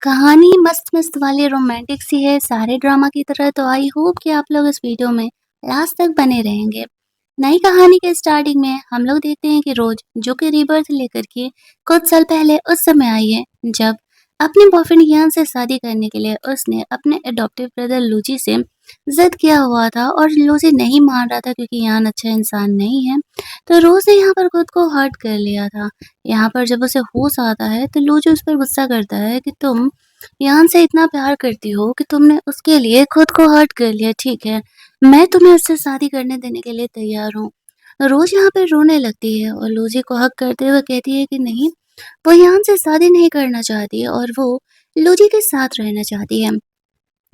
कहानी मस्त-मस्त वाली रोमांटिक सी है, सारे ड्रामा की तरह। तो आई होप कि आप लोग इस वीडियो में लास्ट तक बने रहेंगे। नई कहानी के स्टार्टिंग में हम लोग देखते हैं कि रोज जो कि रीबर्थ लेकर के कुछ साल पहले उस समय आई है जब अपने बॉयफ्रेंड यान से शादी करने के लिए उसने अपने अडॉप्टिव ब्रदर लूजी से जिद किया हुआ था और लूजी नहीं मान रहा था क्योंकि यान अच्छा इंसान नहीं है। तो रोज ने यहाँ पर खुद को हर्ट कर लिया था। यहाँ पर जब उसे होश आता है तो लूजी उस पर गुस्सा करता है कि तुम यान से इतना प्यार करती हो कि तुमने उसके लिए खुद को हर्ट कर लिया। ठीक है, मैं तुम्हें उससे शादी करने देने के लिए तैयार हूँ। रोज यहाँ पे रोने लगती है और लूजी को हक करते हुए कहती है कि नहीं, वो यान से शादी नहीं करना चाहती है और वो लूजी के साथ रहना चाहती है।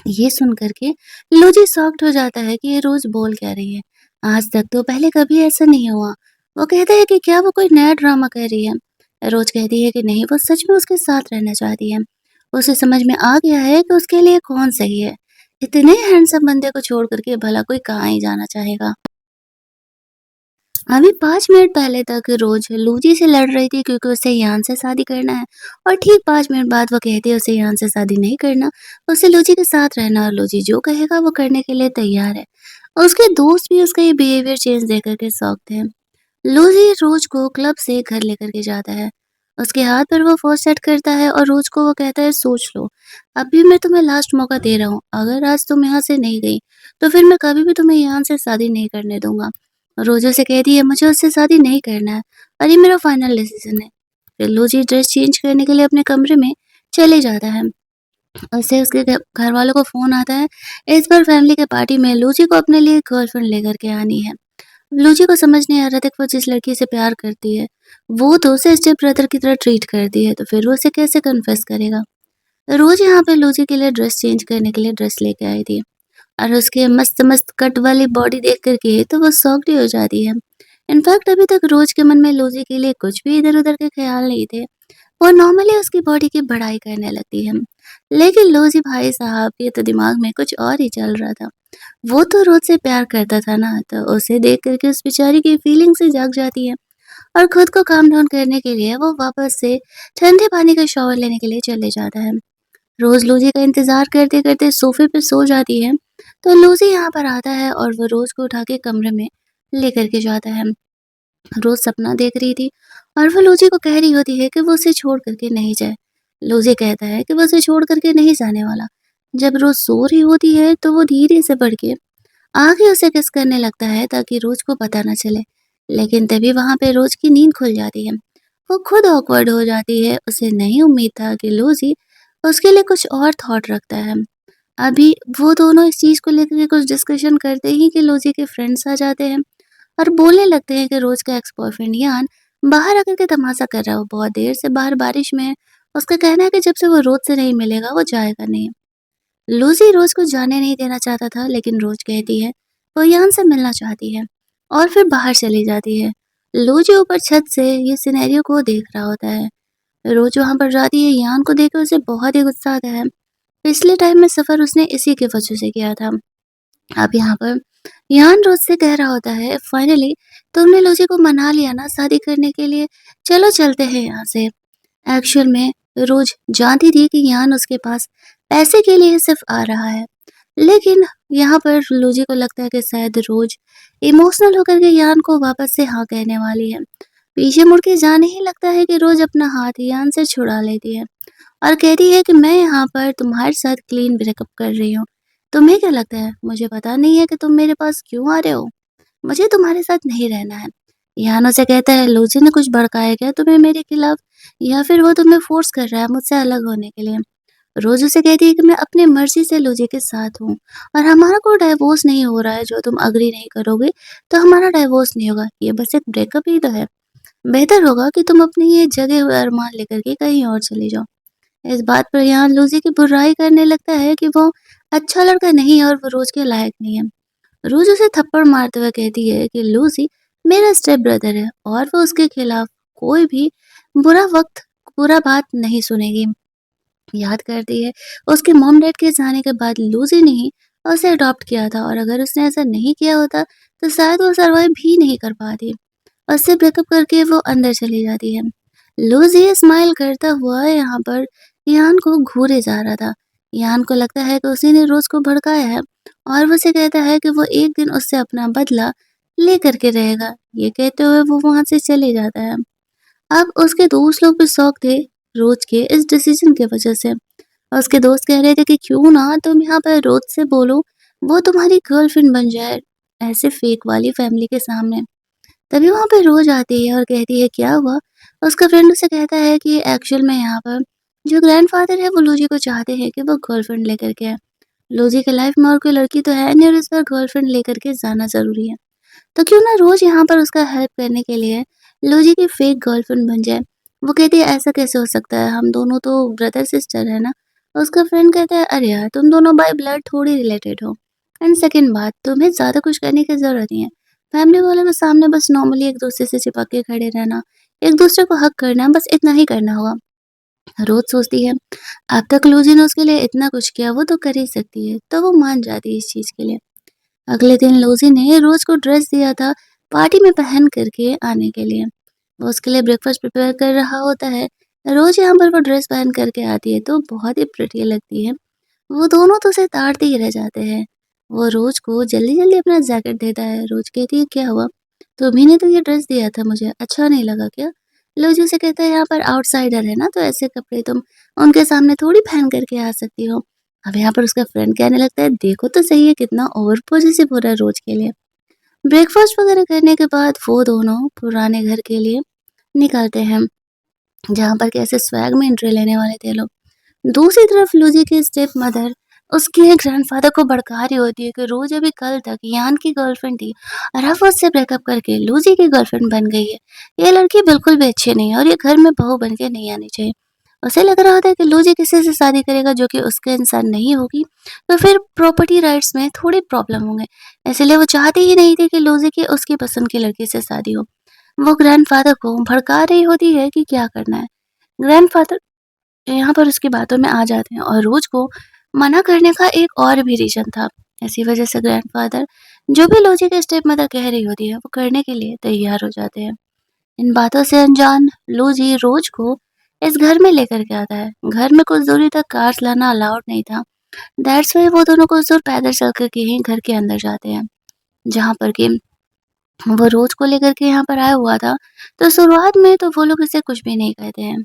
ये सुन कर के लूजी शॉक्ड हो जाता है कि ये रोज बोल क्या रही है। आज तक तो पहले कभी ऐसा नहीं हुआ। वो कहता है कि क्या वो कोई नया ड्रामा कर रही है। रोज कहती है कि नहीं, वो सच में उसके साथ रहना चाहती है। उसे समझ में आ गया है कि उसके लिए कौन सही है। इतने हैंडसम बंदे को छोड़ करके भला कोई कहाँ ही जाना चाहेगा। अभी 5 मिनट पहले तक रोज लूजी से लड़ रही थी क्योंकि उसे यान से शादी करना है और ठीक 5 मिनट बाद वो कहती है उसे यान से शादी नहीं करना, उसे लूजी के साथ रहना और लूजी जो कहेगा वो करने के लिए तैयार है। उसके दोस्त भी उसका ये बिहेवियर चेंज देख कर के शॉक थे। लूजी रोज को क्लब से घर लेकर के जाता है। उसके हाथ पर वो फोन सेट करता है और रोज को वो कहता है सोच लो, अभी मैं तुम्हें लास्ट मौका दे रहा हूँ। अगर आज तुम यहाँ से नहीं गई तो फिर मैं कभी भी तुम्हें यहाँ से शादी नहीं करने दूंगा। रोज उसे कहती है मुझे उससे शादी नहीं करना है और ये मेरा फाइनल डिसीजन है। फिर लूजी ड्रेस चेंज करने के लिए अपने कमरे में चले जाता है। उससे उसके घर वालों को फोन आता है। इस बार फैमिली के पार्टी में लूजी को अपने लिए गर्लफ्रेंड लेकर के आनी है। लूजी को समझ नहीं आ रहा था कि वो जिस लड़की से प्यार करती है वो तो उसे स्टेप ब्रदर की तरह ट्रीट करती है, तो फिर वो उसे कैसे कन्फेस करेगा। रोज यहाँ पे लूजी के लिए ड्रेस चेंज करने के लिए ड्रेस लेके आई थी और उसके मस्त मस्त कट वाली बॉडी देख करके तो वो शॉक्ड ही हो जाती है। इनफैक्ट अभी तक रोज के मन में लूजी के लिए कुछ भी इधर उधर के ख्याल नहीं थे। वो नॉर्मली उसकी बॉडी की बढ़ाई करने लगती है। लेकिन लूजी भाई साहब ये तो दिमाग में कुछ और ही चल रहा था। वो तो रोज से प्यार करता था ना, तो उसे देख करके उस बेचारी की फीलिंग से जाग जाती है और खुद को काम डाउन करने के लिए वो वापस से ठंडे पानी का शॉवर लेने के लिए चले जाता है। रोज लूजी का इंतजार करते करते सोफे पे सो जाती है। तो लूजी यहाँ पर आता है और वो रोज को उठा के कमरे में लेकर के जाता है। रोज सपना देख रही थी और वो लूजी को कह रही होती है कि वो उसे छोड़ करके नहीं जाए। लूजी कहता है कि वो उसे छोड़ करके नहीं जाने वाला। जब रोज सो रही होती है तो वो धीरे से बढ़ के आगे उसे किस करने लगता है ताकि रोज को पता न चले। लेकिन तभी वहां पे रोज की नींद खुल जाती है। वो खुद ऑकवर्ड हो जाती है। उसे नहीं उम्मीद था कि लूजी उसके लिए कुछ और थॉट रखता है। अभी वो दोनों इस चीज को लेकर के कुछ डिस्कशन करते ही कि लूजी के फ्रेंड्स आ जाते हैं और बोलने लगते हैं कि रोज का एक्स बॉयफ्रेंड यान बाहर आकर के तमाशा कर रहा है। वो बहुत देर से बाहर बारिश में है। उसका कहना है कि जब से वो रोज से नहीं मिलेगा वो जाएगा नहीं। लूसी रोज को जाने नहीं देना चाहता था लेकिन रोज कहती है वो यान से मिलना चाहती है और फिर बाहर चली जाती है। लूजी ऊपर छत से ये सिनेरियो को देख रहा होता है। रोज वहां पर जाती है। यान को देखकर उसे बहुत ही गुस्सा आता है। पिछले टाइम में सफर उसने इसी के वजह से किया था। अब यहाँ पर यान रोज से कह रहा होता है फाइनली तुमने लूसी को मना लिया ना शादी करने के लिए, चलो चलते हैं यहाँ से। एक्चुअल में रोज जानती थी कि यान उसके पास पैसे के लिए सिर्फ आ रहा है। लेकिन यहाँ पर लूजी को लगता है कि शायद रोज इमोशनल होकर के यान को वापस से हाँ कहने वाली है। पीछे मुड़ के जाने ही लगता है कि रोज अपना हाथ यान से छुड़ा लेती है और कहती है कि मैं यहाँ पर तुम्हारे साथ क्लीन ब्रेकअप कर रही हूँ। तुम्हें क्या लगता है मुझे पता नहीं है कि तुम मेरे पास क्यों आ रहे हो? मुझे तुम्हारे साथ नहीं रहना है। यानो से कहता है लूजी ने कुछ भड़काया क्या तुम्हें मेरे खिलाफ या फिर वो तुम्हें फोर्स कर रहा है मुझसे अलग होने के लिए? रोज उसे कहती है कि मैं अपनी मर्जी से लूजी के साथ हूँ और हमारा कोई डाइवोर्स नहीं हो रहा है। जो तुम अग्री नहीं करोगे तो हमारा डाइवोर्स नहीं होगा, ये बस एक ब्रेकअप ही तो है। बेहतर होगा कि तुम अपनी ये जगह हुए अरमान लेकर के कहीं और चले जाओ। इस बात पर यहाँ लूजी की बुराई करने लगता है कि वो अच्छा लड़का नहीं है और वो रोज के लायक नहीं है। रोज उसे थप्पड़ मारते हुए कहती है कि लूसी मेरा स्टेप ब्रदर है और वो उसके खिलाफ कोई भी बुरा वक्त बुरा बात नहीं सुनेगी। याद करती है उसके मॉम डैड के जाने के बाद लूसी ने ही उसे अडॉप्ट किया था और अगर उसने ऐसा नहीं किया होता तो शायद वो सरवाइव भी नहीं कर पाती। उससे ब्रेकअप करके वो अंदर चली जाती है। लूसी स्माइल करता हुआ यहाँ पर ईहान को घूरे जा रहा था। ईहान को लगता है कि उसी ने रोज़ को भड़काया है और वो उसे कहता है कि वो एक दिन उससे अपना बदला लेकर के रहेगा। ये कहते हुए वो वहाँ से चले जाता है। अब उसके दोस्त लोग भी शॉक थे रोज़ के इस डिसीजन की वज़ह से। और उसके दोस्त कह रहे थे कि क्यों ना तुम यहाँ पर रोज़ से बोलो, वो तुम्हारी गर्लफ्रेंड बन जाए, ऐसे फेक वाली फैमिली के सामने। तभी वहाँ पे रोज़ आती है और कहती है क्या हुआ? उसका फ्रेंड उसे कहता है कि एक्चुअल में यहाँ पर जो ग्रैंडफ़ादर है वो लूजी को चाहते हैं कि वो गर्लफ्रेंड लेकर के आए। लूजी की लाइफ़ में और कोई लड़की तो है नहीं और इस बार गर्लफ्रेंड लेकर के जाना ज़रूरी है। तो क्यों ना रोज़ यहाँ पर उसका हेल्प करने के लिए लूजी की फेक गर्लफ्रेंड बन जाए। वो कहती है ऐसा कैसे हो सकता है? हम दोनों तो ब्रदर सिस्टर है ना? उसका फ्रेंड कहता है अरे यार तुम दोनों बाय ब्लड थोड़ी रिलेटेड हो। एंड सेकंड बात तुम्हें ज़्यादा कुछ करने की ज़रूरत नहीं है। फैमिली वालों के सामने बस नॉर्मली एक-दूसरे से चिपक के खड़े रहना, एक-दूसरे को हग करना, बस इतना ही करना होगा। रोज़ सोचती है अब तक लूजी ने उसके लिए इतना कुछ किया वो तो कर ही सकती है, तो वो मान जाती है इस चीज़ के लिए। अगले दिन लूजी ने रोज़ को ड्रेस दिया था पार्टी में पहन करके आने के लिए। वो उसके लिए ब्रेकफ़ास्ट प्रिपेयर कर रहा होता है। रोज़ यहाँ पर वो ड्रेस पहन करके आती है तो बहुत ही प्रिटी लगती है। वो दोनों तो उसे ताड़ते ही रह जाते हैं। वो रोज़ को जल्दी-जल्दी अपना जैकेट देता है। रोज़ कहती है क्या हुआ? तुम्ही ने तो ये ड्रेस दिया था मुझे, अच्छा नहीं लगा क्या? लूजी उसे कहता है यहाँ पर आउटसाइडर है ना तो ऐसे कपड़े तुम उनके सामने थोड़ी पहन करके आ सकती हो। अब यहाँ पर उसका फ्रेंड कहने लगता है देखो तो सही है कितना ओवर पॉसेसिव हो रहा है रोज़ के लिए। ब्रेकफ़ास्ट वगैरह करने के बाद वो दोनों पुराने घर के लिए निकलते हैं, जहाँ पर कैसे स्वैग में एंट्री लेने वाले थे लोग। दूसरी तरफ लूजी की स्टेप मदर उसके ग्रैंडफ़ादर को भड़का रही होती है कि रोज़ अभी कल तक यान की गर्लफ्रेंड थी और अब वो उससे ब्रेकअप करके लूजी की गर्लफ्रेंड बन गई है। ये लड़की बिल्कुल भी अच्छी नहीं है और ये घर में बहू बन के नहीं आनी चाहिए। उसे लग रहा होता है कि लूजी किसी से शादी करेगा जो कि उसके इंसान नहीं होगी, तो फिर प्रॉपर्टी राइट्स में थोड़ी प्रॉब्लम होंगे। इसलिए वो चाहती ही नहीं थी कि लूजी की उसकी पसंद की लड़की से शादी हो। वो ग्रैंडफ़ादर को भड़का रही होती है कि क्या करना है। ग्रैंडफ़ादर यहाँ पर उसकी बातों में आ जाते हैं और रोज़ को मना करने का एक और भी रीज़न था। इसी वज़ह से ग्रैंडफ़ादर जो भी लूजी की स्टेप मदर कह रही होती है, वो करने के लिए तैयार हो जाते हैं। इन बातों से अनजान लूजी रोज़ को इस घर में लेकर के आता है। घर में कुछ दूरी तक कार्स लाना अलाउड नहीं था। दैट्स व्हाई वो दोनों कुछ दूर पैदल चल कर के ही घर के अंदर जाते हैं, जहाँ पर कि वो रोज़ को लेकर के यहाँ पर आया हुआ था। तो शुरुआत में तो वो लोग इसे कुछ भी नहीं कहते हैं।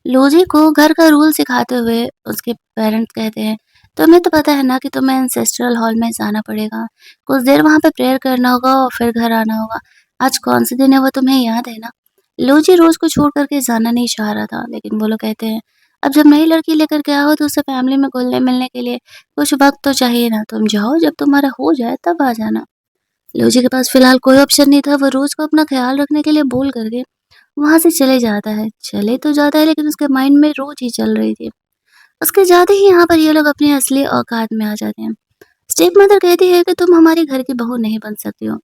लूजी को घर का रूल सिखाते हुए उसके पेरेंट्स कहते हैं, तुम्हें तो पता है ना कि तुम्हें एंसेस्ट्रल हॉल में जाना पड़ेगा। कुछ देर वहाँ पे प्रेयर करना होगा और फिर घर आना होगा। आज कौन से दिन है वो तुम्हें याद है ना? लूजी रोज़ को छोड़ कर के जाना नहीं चाह रहा था, लेकिन वो लोग कहते हैं, अब जब नई लड़की लेकर के आओ तो उसे फैमिली में घुलने-मिलने के लिए कुछ वक़्त तो चाहिए ना। तुम जाओ जब तुम्हारा हो जाए तब आ जाना। लूजी के पास फिलहाल कोई ऑप्शन नहीं था, वो रोज़ को अपना ख़्याल रखने के लिए बोल कर के वहाँ से चले जाता है। चले तो जाता है लेकिन उसके माइंड में रोज़ ही चल रही थी। उसके जाते ही यहाँ पर ये लोग अपनी असली औकात में आ जाते हैं। स्टेप मदर कहती है कि तुम हमारे घर की बहू नहीं बन सकती हो।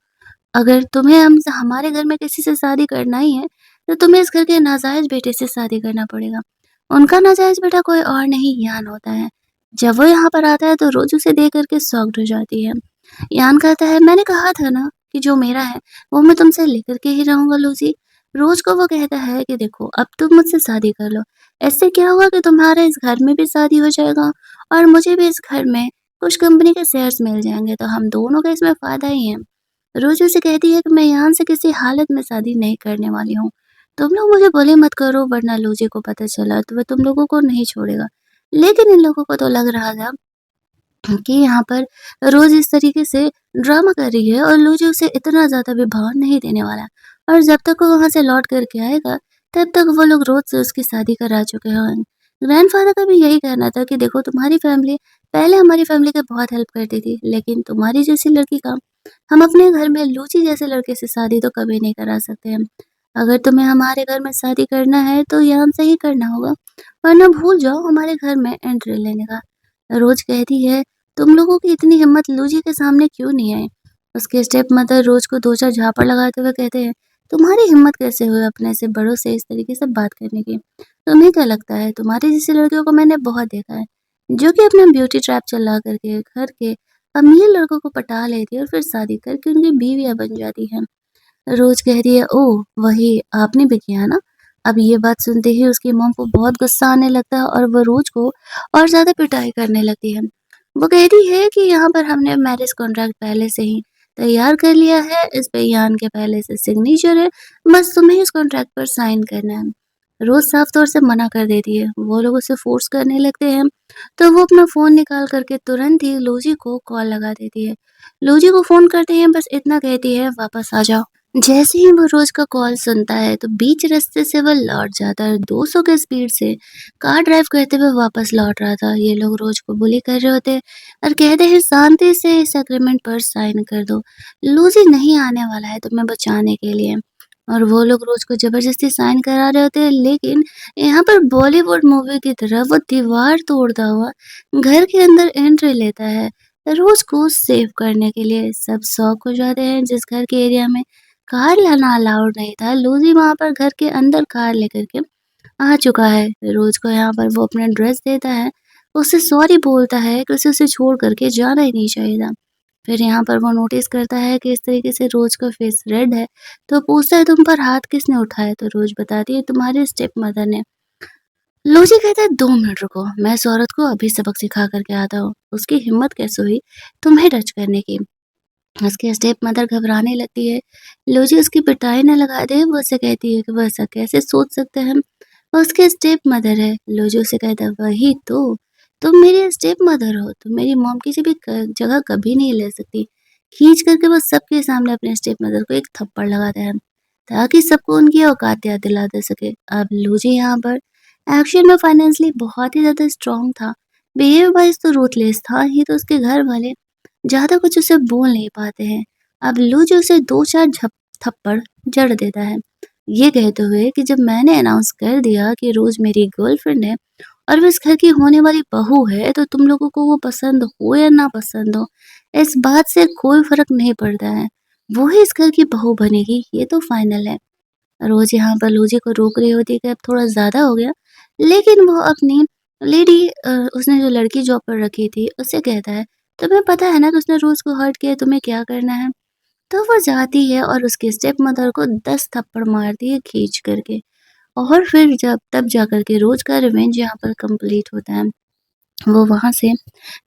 अगर तुम्हें हमसे हमारे घर में किसी से शादी करना ही है, तो तुम्हें इस घर के नाजायज़ बेटे से शादी करना पड़ेगा। उनका नाजायज़ बेटा कोई और नहीं यान होता है। जब वो यहाँ पर आता है तो रोज़ उसे देख कर के शॉक्ड हो जाती है। यान कहता है मैंने कहा था ना कि जो मेरा है वो मैं तुमसे लेकर के ही रहूँगा लूसी। रोज़ को वो कहता है कि देखो अब तुम मुझसे शादी कर लो। इससे क्या होगा कि तुम्हारा इस घर में भी शादी हो जाएगा और मुझे भी इस घर में कुछ कंपनी के शेयर्स मिल जाएँगे, तो हम दोनों का इसमें फ़ायदा ही है। रोज़ उसे कहती है कि मैं यहाँ से किसी हालत में शादी नहीं करने वाली हूँ। तुम लोग मुझे bully मत करो वरना लूजी को पता चला तो वो तुम लोगों को नहीं छोड़ेगा। लेकिन इन लोगों को तो लग रहा था कि यहाँ पर रोज़ इस तरीके से ड्रामा कर रही है और लूजी उसे इतना ज़्यादा भी भाव नहीं देने वाला है। और जब तक वो वहाँ से लौट कर के आएगा, तब तक वो लोग रोज़ से उसकी शादी करा चुके हैं। ग्रैंडफ़ादर का भी यही कहना था कि देखो तुम्हारी फैमिली पहले हमारी फैमिली की बहुत हेल्प करती थी, लेकिन तुम्हारी जैसी लड़की का हम अपने घर में लूची जैसे लड़के से शादी तो कभी नहीं करा सकते हैं। अगर तुम्हें हमारे घर में शादी करना है तो यहाँ से ही करना होगा, वरना भूल जाओ हमारे घर में एंट्री लेने का। रोज़ कहती है तुम लोगों की इतनी हिम्मत लूजी के सामने क्यों नहीं आई? उसके स्टेप मदर रोज़ को 2-4 झापड़ लगाते हुए कहते हैं, तुम्हारी हिम्मत कैसे हुई अपने से बड़ों से इस तरीके से बात करने की? तुम्हें क्या लगता है तुम्हारी जैसी लड़कियों को मैंने बहुत देखा है, जो कि अपना ब्यूटी ट्रैप चला करके घर के अमीर लड़कों को पटा लेती है और फिर शादी करके उनकी बीवियाँ बन जाती हैं। रोज़ कह रही है, ओह! वही आपने भी किया ना? अब ये बात सुनते ही उसकी मॉम को बहुत गुस्सा आने लगता है और वो रोज़ को और ज़्यादा पिटाई करने लगती है। वो कहती है कि यहाँ पर हमने मैरिज कॉन्ट्रैक्ट पहले से ही तैयार कर लिया है, इस पे ईयान के पहले से सिग्नेचर है, बस तुम्हें इस कॉन्ट्रैक्ट पर साइन करना है। रोज़ साफ तौर से मना कर देती है, वो लोग उसे फ़ोर्स करने लगते हैं, तो वो अपना फ़ोन निकाल कर के तुरंत ही लोजी को कॉल लगा देती है। लोजी को फ़ोन करते ही बस इतना कहती है, वापस आ जाओ। जैसे ही वो रोज का कॉल सुनता है तो बीच रास्ते से वो लौट जाता है 200 के स्पीड से कार ड्राइव करते हुए वापस लौट रहा था। ये लोग रोज को बुली कर रहे होते हैं और कहते हैं शांति से इस एग्रीमेंट पर साइन कर दो, लूजी नहीं आने वाला है तुम्हें बचाने के लिए। और वो लोग रोज को जबरदस्ती साइन करा रहे होते हैं, लेकिन यहाँ पर बॉलीवुड मूवी की तरह वो दीवार तोड़ता हुआ घर के अंदर एंट्री लेता है रोज को सेव करने के लिए। सब शौक हो जाते हैं। जिस घर के एरिया में कार लाना अलाउड नहीं था, लूज़ी वहाँ पर घर के अंदर कार लेकर के आ चुका है। रोज़ को यहाँ पर वो अपना ड्रेस देता है, उससे सॉरी बोलता है कि उसे छोड़ कर के जाना ही नहीं चाहिए था। फिर यहाँ पर वो नोटिस करता है कि इस तरीके से रोज़ का फेस रेड है, तो पूछता है तुम पर हाथ किसने उठाया? तो रोज़ बताती है तुम्हारे स्टेप मदर ने। लूज़ी कहता है 2 मिनट रुको, मैं इस औरत को अभी सबक सिखा कर के आता हूँ। उसकी हिम्मत कैसे हुई तुम्हें टच करने की? उसकी स्टेप मदर घबराने लगती है। लूजी उसकी पिटाई न लगा दे, वो उसे कहती है कि वो ऐसा कैसे सोच सकते हैं, वो उसकी स्टेप मदर है। लूजी उसे कहता है वही तो, तुम मेरी स्टेप मदर हो, तुम मेरी मॉम की भी जगह कभी नहीं ले सकती। खींच करके वो सबके सामने अपने स्टेप मदर को एक थप्पड़ लगाता है ताकि सबको उनकी औकात याद दिला दे सके। अब लूजी यहाँ पर एक्शन में फाइनेंशियली बहुत ही ज्यादा स्ट्रांग था, बिहेव वाइज तो रूथलेस था ही, तो उसके घर वाले ज़्यादा कुछ उसे बोल नहीं पाते हैं। अब लूज उसे 2-4 थप्पड़ जड़ देता है, ये कहते हुए कि जब मैंने अनाउंस कर दिया कि रोज़ मेरी गर्लफ्रेंड है और वो इस घर की होने वाली बहू है, तो तुम लोगों को वो पसंद हो या ना पसंद हो, इस बात से कोई फ़र्क नहीं पड़ता है। वो ही इस घर की बहू बनेगी, ये तो फाइनल है। रोज़ यहाँ पर लूजी को रोक रही होती है कि अब थोड़ा ज़्यादा हो गया, लेकिन वो अपनी उसने जो लड़की जॉब पर रखी थी, उससे कहता है, "तुम्हें पता है ना कि उसने रोज़ को हर्ट किया है, तुम्हें क्या करना है?" तो वो जाती है और उसकी स्टेप मदर को 10 थप्पड़ मारती है खींच कर के। और फिर जब तब जाकर के रोज़ का रिवेंज यहाँ पर कंप्लीट होता है। वो वहाँ से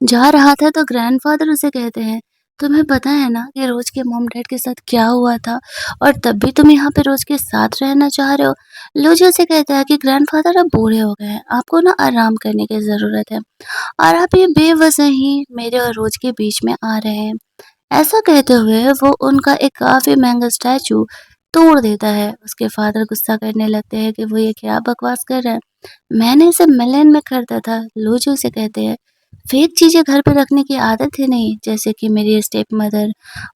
जा रहा था तो ग्रैंडफ़ादर उसे कहते हैं, "तुम्हें पता है ना कि रोज़ के मॉम-डैड के साथ क्या हुआ था और तब भी तुम यहाँ पे रोज़ के साथ रहना चाह रहे हो?" लूजी उसे कहता है कि ग्रैंडफ़ादर अब बूढ़े हो गए हैं, आपको ना आराम करने की ज़रूरत है और आप ये बेवजह ही मेरे और रोज़ के बीच में आ रहे हैं। ऐसा कहते हुए वो उनका एक काफ़ी महँगा स्टैचू तोड़ देता है। उसके फ़ादर गुस्सा करने लगते हैं कि वो ये क्या बकवास कर रहा है, मैंने इसे मिलियन में खरीदा था। लूजू से कहते हैं, फेक चीज़ें घर पे रखने की आदत ही नहीं, जैसे कि मेरी स्टेप मदर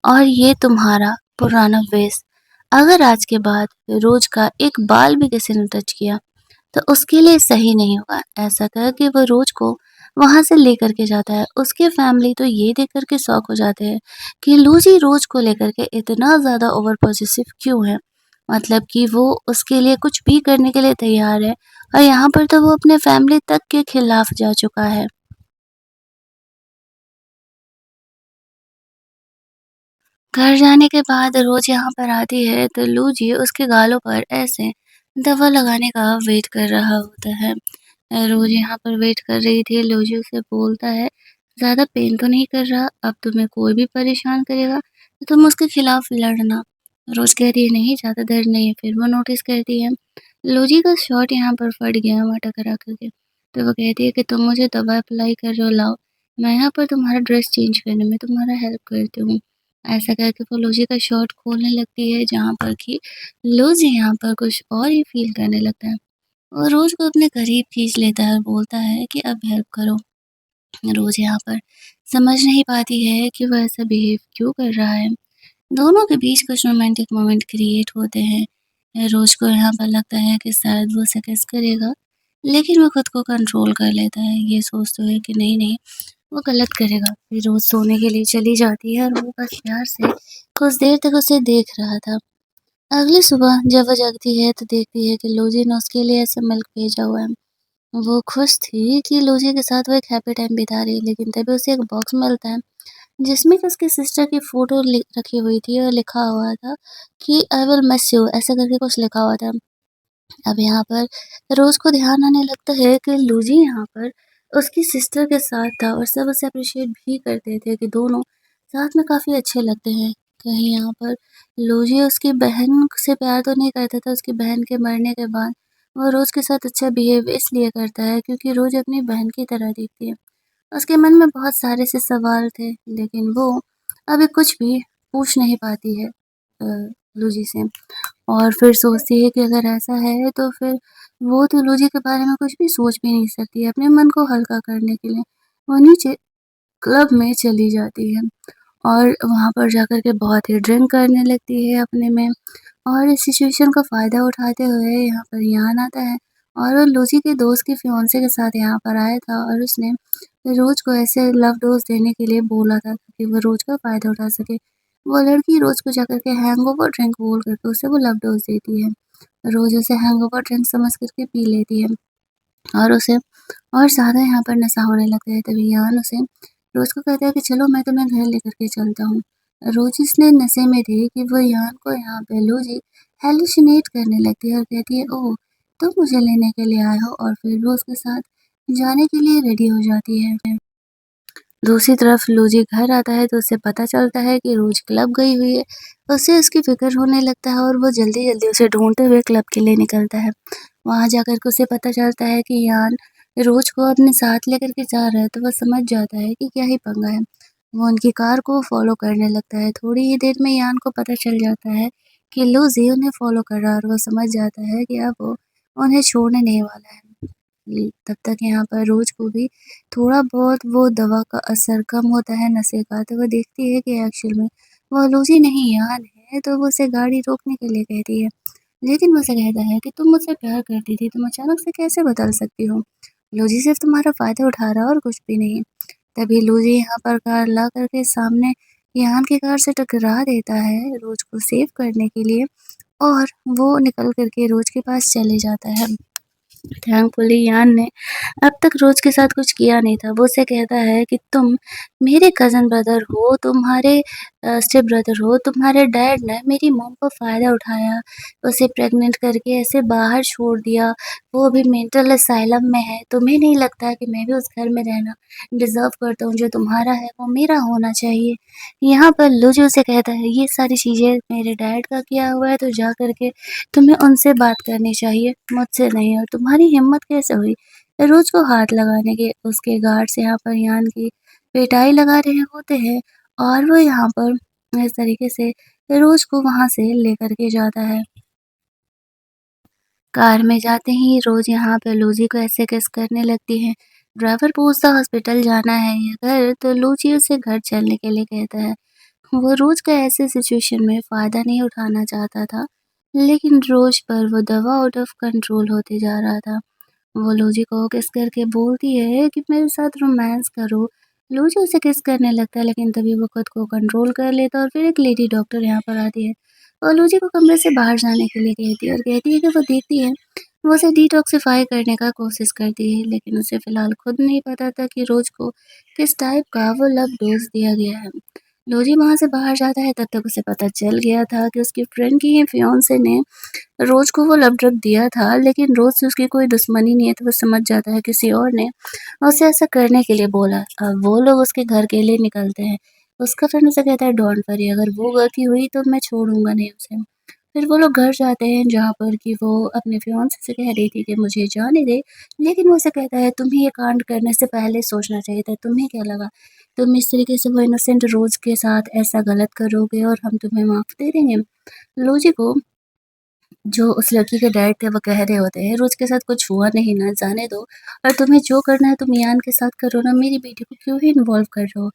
और ये तुम्हारा पुराना वेस्ट। अगर आज के बाद रोज़ का एक बाल भी किसी ने टच किया तो उसके लिए सही नहीं होगा। ऐसा कह के वो रोज़ को वहाँ से लेकर के जाता है। उसकी फैमिली तो ये देख कर के शॉक हो जाते हैं कि लूज़ी रोज़ को लेकर के इतना ज़्यादा ओवर पॉसेसिव क्यों है? मतलब कि वो उसके लिए कुछ भी करने के लिए तैयार है और यहाँ पर तो वो अपने फैमिली तक के खिलाफ जा चुका है। घर जाने के बाद रोज़ यहाँ पर आती है तो लूजी उसके गालों पर ऐसे दवा लगाने का वेट कर रहा होता है। रोज़ यहाँ पर वेट कर रही थी, लूजी उसे बोलता है, "ज़्यादा पेन तो नहीं कर रहा? अब तुम्हें कोई भी परेशान करेगा तो तुम उसके खिलाफ लड़ना।" रोज़ कहती है, "नहीं, ज़्यादा दर्द नहीं है।" फिर वो नोटिस करती है, लूजी का शॉट यहाँ पर फट गया वहाँ टकरा कर के। तो वो कहती है कि तुम मुझे दवा अप्लाई कर रहे हो, लाओ, मैं यहाँ पर तुम्हारा ड्रेस चेंज करने में तुम्हारा हेल्प करती हूँ। ऐसा करके वो लूजी का शर्ट खोलने लगती है, जहाँ पर कि लूजी यहाँ पर कुछ और ही फ़ील करने लगता है। वो रोज़ को अपने करीब खींच लेता है और बोलता है कि अब हेल्प करो। रोज़ यहाँ पर समझ नहीं पाती है कि वो ऐसा बिहेव क्यों कर रहा है। दोनों के बीच कुछ रोमांटिक मोमेंट क्रिएट होते हैं। रोज़ को यहाँ पर लगता है कि शायद वो उसे किस करेगा, लेकिन वो खुद को कंट्रोल कर लेता है, ये सोचते हुए कि नहीं-नहीं, वो गलत करेगा। फिर रोज़ सोने के लिए चली जाती है और वो बस प्यार से कुछ देर तक उसे देख रहा था। अगली सुबह जब वो जगती है तो देखती है कि लोजी ने उसके लिए ऐसा मिल्क भेजा हुआ है। वो खुश थी कि लूसी के साथ वो एक हैप्पी टाइम बिता रही है, लेकिन तभी उसे एक बॉक्स मिलता है जिसमें कि उसकी सिस्टर की फ़ोटो रखी हुई थी और लिखा हुआ था कि आई विल मिस यू, ऐसा करके कुछ लिखा हुआ था। अब यहाँ पर रोज़ को ध्यान आने लगता है कि लूजी यहाँ पर उसकी सिस्टर के साथ था और सब उसे अप्रिशिएट भी करते थे कि दोनों साथ में काफ़ी अच्छे लगते हैं। कहीं यहाँ पर लूजी उसकी बहन से प्यार तो नहीं करता था, उसकी बहन के मरने के बाद वो रोज़ के साथ अच्छा बिहेव इसलिए करता है क्योंकि रोज़ अपनी बहन की तरह दिखती है। उसके मन में बहुत सारे से सवाल थे, लेकिन वो अभी कुछ भी पूछ नहीं पाती है लूजी से। और फिर सोचती है कि अगर ऐसा है तो फिर वो तो लूजी के बारे में कुछ भी सोच भी नहीं सकती है। अपने मन को हल्का करने के लिए वो नीचे क्लब में चली जाती है और वहाँ पर जाकर के बहुत ही ड्रिंक करने लगती है अपने में। और इस सिचुएशन का फ़ायदा उठाते हुए यहाँ पर यान आता है और वो लूसी के दोस्त के फियांसे के साथ यहाँ पर आया था और उसने रोज़ को ऐसे लव डोज़ देने के लिए बोला था ताकि वो रोज़ का फ़ायदा उठा सके। वो लड़की रोज़ को जाकर के हैंगओवर ड्रिंक बोल करके उसे वो लव डोज़ देती है। रोज़ उसे हैंगओवर ड्रिंक समझ कर के पी लेती है और उसे और ज़्यादा यहाँ पर नशा होने लगता है। तभी यान उसे रोज़ को कहता है कि चलो मैं तुम्हें घर लेकर के चलता हूँ। रोज़ इसने नशे में थी कि वो यान को यहाँ पे लूजी हैलुसिनेट करने लगती है और कहती है, ओह! तुम मुझे लेने के लिए आए हो, और फिर वो उसके साथ जाने के लिए रेडी हो जाती है। दूसरी तरफ लूजी घर आता है तो उसे पता चलता है कि रोज़ क्लब गई हुई है। उसे उसकी फ़िक्र होने लगता है और वो जल्दी-जल्दी उसे ढूँढते हुए क्लब के लिए निकलता है। वहाँ जाकर के उसे पता चलता है कि यान रोज़ को अपने साथ लेकर के जा रहा है, तो वो समझ जाता है कि क्या ही पंगा है। वो उनकी कार को फ़ॉलो करने लगता है। थोड़ी ही देर में यान को पता चल जाता है कि लूज़ी उन्हें फ़ॉलो कर रहा है और वो समझ जाता है कि अब वो उन्हें छोड़ने नहीं वाला है। तब तक यहाँ पर रोज़ को भी थोड़ा बहुत वो दवा का असर कम होता है नशे का, तो वो देखती है कि एक्चुअल में वो लूज़ी नहीं यान है, तो वो उसे गाड़ी रोकने के लिए कहती है। लेकिन वो उसे कहता है कि तुम मुझसे प्यार करती थी, तुम अचानक से कैसे बदल सकती हो? लूज़ी सिर्फ़ तुम्हारा फ़ायदा उठा रहा है और कुछ भी नहीं। तभी लूज़ी यहाँ पर कार ला कर के सामने यान की कार से टकरा देता है रोज़ को सेव करने के लिए, और वो निकल कर के रोज़ के पास चले जाता है। थैंकफुली यान ने अब तक रोज़ के साथ कुछ किया नहीं था। वो उसे कहता है कि तुम मेरे कज़न ब्रदर हो, तुम्हारे स्टेप ब्रदर हो, तुम्हारे डैड ने मेरी मॉम का फ़ायदा उठाया, उसे प्रेग्नेंट करके ऐसे बाहर छोड़ दिया, वो अभी मेंटल असाइलम में है। तुम्हें नहीं लगता कि मैं भी उस घर में रहना डिज़र्व करता हूँ, जो तुम्हारा है वो मेरा होना चाहिए। यहाँ पर लूजो उसे कहता है, ये सारी चीज़ें मेरे डैड का किया हुआ है, तो जा कर के तुम्हें उनसे बात करनी चाहिए, मुझसे नहीं। और तुम्हारी हिम्मत कैसे हुई रोज़ को हाथ लगाने के? उसके गार्ड्स यहाँ पर यान की पिटाई लगा रहे होते हैं और वो यहाँ पर इस तरीके से रोज़ को वहाँ से लेकर के जाता है। कार में जाते ही रोज़ यहाँ पे लूजी को ऐसे किस करने लगती है। ड्राइवर पूछता हॉस्पिटल जाना है या घर, तो लूजी उसे घर चलने के लिए कहता है। वो रोज़ का ऐसे सिचुएशन में फ़ायदा नहीं उठाना चाहता था, लेकिन रोज़ पर वो दवा आउट ऑफ कंट्रोल होते जा रहा था। वो लूजी को किस करके बोलती है कि मेरे साथ रोमांस करो। लूजी उसे किस करने लगता है, लेकिन तभी वो खुद को कंट्रोल कर लेता है और फिर एक लेडी डॉक्टर यहाँ पर आती है और लूजी को कमरे से बाहर जाने के लिए कहती है और कहती है कि वो देखती है, वो उसे डिटॉक्सिफाई करने का कोशिश करती है, लेकिन उसे फ़िलहाल खुद नहीं पता था कि रोज़ को किस टाइप का वो लव डोज़ दिया गया है। लूजी वहाँ से बाहर जाता है, तब तक उसे पता चल गया था कि उसकी फ्रेंड की ही फियांसे ने रोज़ को वो लव ड्रग दिया था, लेकिन रोज़ से उसकी कोई दुश्मनी नहीं है, तो वो समझ जाता है किसी और ने उसे ऐसा करने के लिए बोला। अब वो लोग उसके घर के लिए निकलते हैं। उसका फ्रेंड उसे कहता है, डोंट वरी, अगर वो गलती हुई तो मैं छोड़ूँगा नहीं उसे। फिर वो लोग घर जाते हैं जहाँ पर कि वो अपने फियांसे से कह रही थी कि मुझे जाने दे, लेकिन वो उसे कहता है तुम्हें ये कांड करने से पहले सोचना चाहिए था, तुम्हें क्या लगा? तुम इस तरीके से वो इनोसेंट रोज़ के साथ ऐसा गलत करोगे और हम तुम्हें माफ़ दे देंगे? लूजी को जो उस लड़की के डैड थे वो कह रहे होते हैं, रोज़ के साथ कुछ हुआ नहीं ना, जाने दो, और तुम्हें जो करना है तुम ईयान के साथ करो ना, मेरी बेटी को क्यों ही इन्वॉल्व कर रहे हो?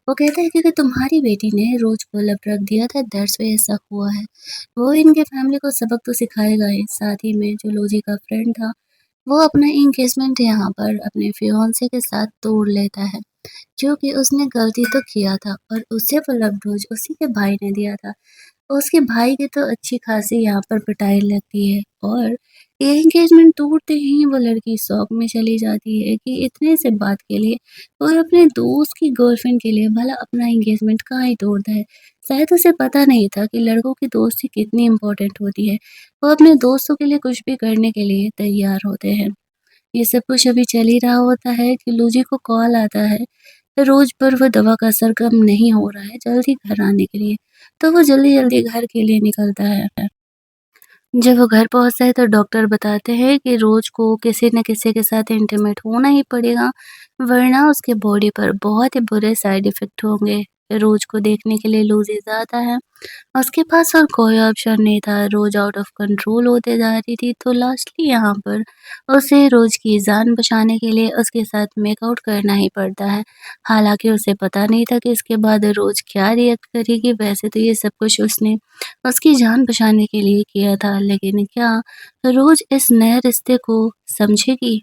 वो कहता है क्योंकि तुम्हारी बेटी ने रोज़ को लव ड्रग दिया था, दैट्स व्हाई ऐसा हुआ है। वो इनके फैमिली को सबक तो सिखाएगा ही, साथ ही में जो लूजी का फ्रेंड था, वो अपना एंगेजमेंट यहाँ पर अपने फियांसे के साथ तोड़ लेता है, क्योंकि उसने गलती तो किया था और उसे वो लव डोज़ उसी के भाई ने दिया था। उसके भाई की तो अच्छी खासी यहाँ पर पिटाई लगती है और ये एंगेजमेंट टूटते ही वो लड़की शॉक में चली जाती है कि इतने से बात के लिए और अपने दोस्त की गर्लफ्रेंड के लिए भला अपना एंगेजमेंट काहे तोड़ता है। शायद उसे पता नहीं था कि लड़कों की दोस्ती कितनी इम्पोर्टेंट होती है। वो अपने दोस्तों के लिए कुछ भी करने के लिए तैयार होते हैं। ये सब कुछ अभी चल ही रहा होता है कि लूजी को कॉल आता है। रोज पर वो दवा का असर कम नहीं हो रहा है जल्दी घर आने के लिए। तो वो जल्दी-जल्दी घर के लिए निकलता है। जब वो घर पहुँचता है तो डॉक्टर बताते हैं कि रोज़ को किसी न किसी के साथ इंटीमेट होना ही पड़ेगा, वरना उसके बॉडी पर बहुत ही बुरे साइड इफ़ेक्ट होंगे। रोज़ को देखने के लिए लूज़ी जाता है। उसके पास और कोई ऑप्शन नहीं था, रोज़ आउट ऑफ कंट्रोल होते जा रही थी, तो लास्टली यहाँ पर उसे रोज़ की जान बचाने के लिए उसके साथ मेकआउट करना ही पड़ता है। हालाँकि उसे पता नहीं था कि इसके बाद रोज़ क्या रिएक्ट करेगी, वैसे तो ये सब कुछ उसने उसकी जान बचाने के लिए किया था, लेकिन क्या रोज़ इस नए रिश्ते को समझेगी?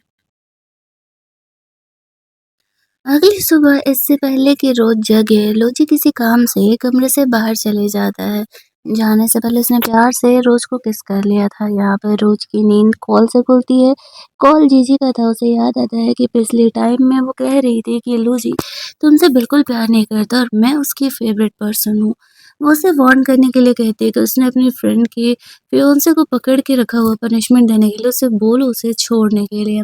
अगली सुबह इससे पहले कि रोज जगे, लोची किसी काम से कमरे से बाहर चले जाता है। जाने से पहले उसने प्यार से रोज को किस कर लिया था। यहाँ पर रोज की नींद कॉल से खुलती है। कॉल जीजी का था। उसे याद आता है कि पिछले टाइम में वो कह रही थी कि लूजी तुमसे बिल्कुल प्यार नहीं करता और मैं उसकी फेवरेट पर्सन हूँ। वो उसे वार्न करने के लिए कहती है कि उसने अपनी फ्रेंड के फियोंसे को पकड़ के रखा हुआ, पनिशमेंट देने के लिए उसे बोलो उसे छोड़ने के लिए।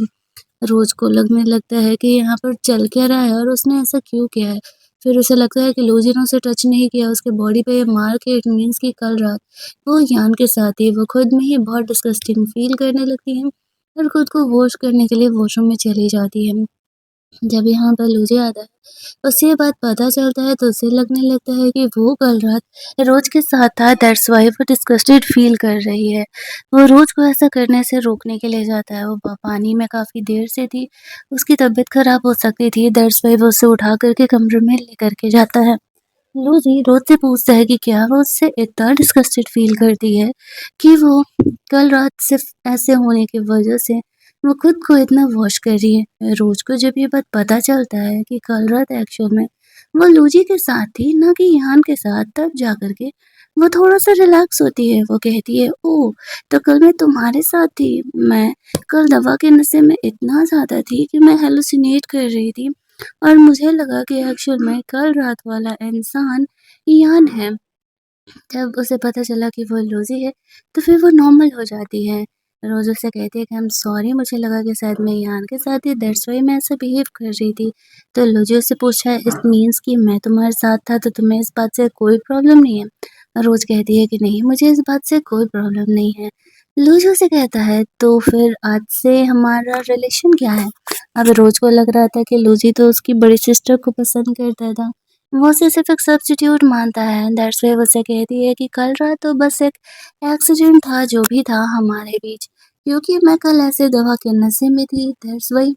रोज़ को लगने लगता है कि यहाँ पर चल क्या रहा है और उसने ऐसा क्यों किया है। फिर उसे लगता है कि लूज़ी ने उसे टच नहीं किया, उसके बॉडी पे ये मार्क है, इट मीन्स कि कल रात वो यान के साथ थी। वो खुद में ही बहुत डिस्गस्टिंग फ़ील करने लगती है और खुद को वॉश करने के लिए वॉशरूम में चली जाती है। जब यहाँ पर लूज़ी आता है, उसे ये बात पता चलता है तो उसे लगने लगता है कि वो कल रात रोज़ के साथ था, दैट्स व्हाई वो डिस्गस्टेड फ़ील कर रही है। वो रोज़ को ऐसा करने से रोकने के लिए जाता है, वो पानी में काफ़ी देर से थी, उसकी तबीयत ख़राब हो सकती थी, दैट्स व्हाई वो उसे उठा कर के कमरे में लेकर के जाता है। लूज़ी रोज़ से पूछता है कि क्या वो उससे इतना डिस्गस्टेड फ़ील करती है कि वो कल रात सिर्फ़ ऐसे होने की वज़ह से वो खुद को इतना वॉश कर रही है। रोज़ को जब ये बात पता चलता है कि कल रात एक्चुअल में वो लूज़ी के साथ थी, ना कि यहाँ के साथ, तब जाकर के वो थोड़ा-सा रिलैक्स होती है। वो कहती है, ओह! तो कल मैं तुम्हारे साथ थी। मैं कल दवा के नशे में इतना ज़्यादा थी कि मैं हैलुसिनेट कर रही थी और मुझे लगा कि एक्चुअल में कल रात वाला इंसान इयान है। जब उसे पता चला कि वो लूज़ी है, तो फिर वो नॉर्मल हो जाती है। रोज़ उससे कहती है कि आई एम सॉरी, मुझे लगा कि शायद मैं ईयान के साथ थी, दैट्स व्हाई मैं ऐसा बिहेव कर रही थी। तो लूज़ी उससे पूछा है, इट मीन्स कि मैं तुम्हारे साथ था तो तुम्हें इस बात से कोई प्रॉब्लम नहीं है? रोज़ कहती है कि नहीं, मुझे इस बात से कोई प्रॉब्लम नहीं है। लूज़ी उसे कहता है, तो फिर आज से हमारा रिलेशन क्या है? अब रोज़ को लग रहा था कि लूज़ी तो उसकी बड़ी सिस्टर को पसंद करता था। वो उसे सिर्फ़ एक सब्स्टिट्यूट मानता है, दैट्स व्हाई वो उसे कहती है कि कल रात तो बस एक एक्सीडेंट था जो भी था हमारे बीच, क्योंकि मैं कल ऐसे दवा के नशे में थी, दैट्स व्हाई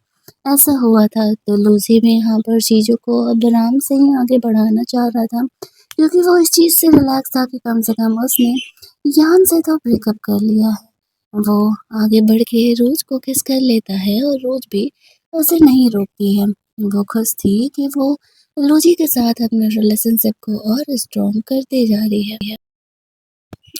ऐसा हुआ था। तो लूसी भी यहाँ पर चीज़ों को अब आराम से ही आगे बढ़ाना चाह रहा था, क्योंकि वो इस चीज़ से रिलैक्स था कि कम से कम उसने यान से तो ब्रेकअप कर लिया है। वो आगे बढ़ के रोज़ को किस कर लेता है और रोज़ भी उसे नहीं रोकती है। वो खुश थी कि वो लूजी के साथ अपने रिलेशनशिप को और स्ट्रॉन्ग करते जा रही है।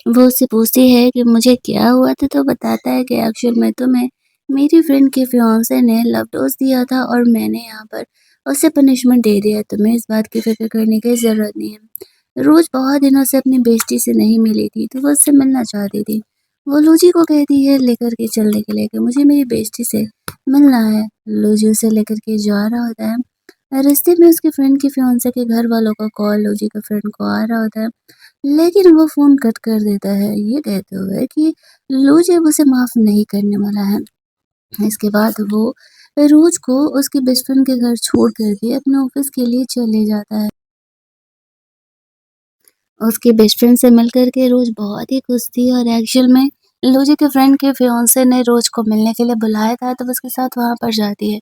वो उससे पूछती है कि मुझे क्या हुआ था, तो बताता है कि एक्चुअल में तुम्हें मेरी फ्रेंड के फियांसे ने लव डोज़ दिया था और मैंने यहाँ पर उसे पनिशमेंट दे दिया। तुम्हें इस बात की फ़िक्र करने की ज़रूरत नहीं है। रोज़ बहुत दिनों से अपनी बेस्टी से नहीं मिली थी, तो वो उससे मिलना चाहती थी। वो लूजी को कहती है लेकर के चलने के लिए कि मुझे मेरी बेस्टी से मिलना है। लूजी उसे लेकर के जा रहा होता है। रास्ते में उसके फ्रेंड के फियांसे के घर वालों का कॉल लूजी के फ्रेंड को आ रहा होता है। लेकिन वो फ़ोन कट कर देता है, ये कहते हुए कि लूज़ अब उसे माफ़ नहीं करने वाला है। इसके बाद वो रोज़ को उसके बेस्ट फ्रेंड के घर छोड़ कर के अपने ऑफ़िस के लिए चले जाता है। उसके बेस्ट फ्रेंड से मिल कर के रोज़ बहुत ही खुश थी और एक्चुअल में लूजी के फ्रेंड के फियांसे ने रोज़ को मिलने के लिए बुलाया था, तो वो उसके साथ वहाँ पर जाती है।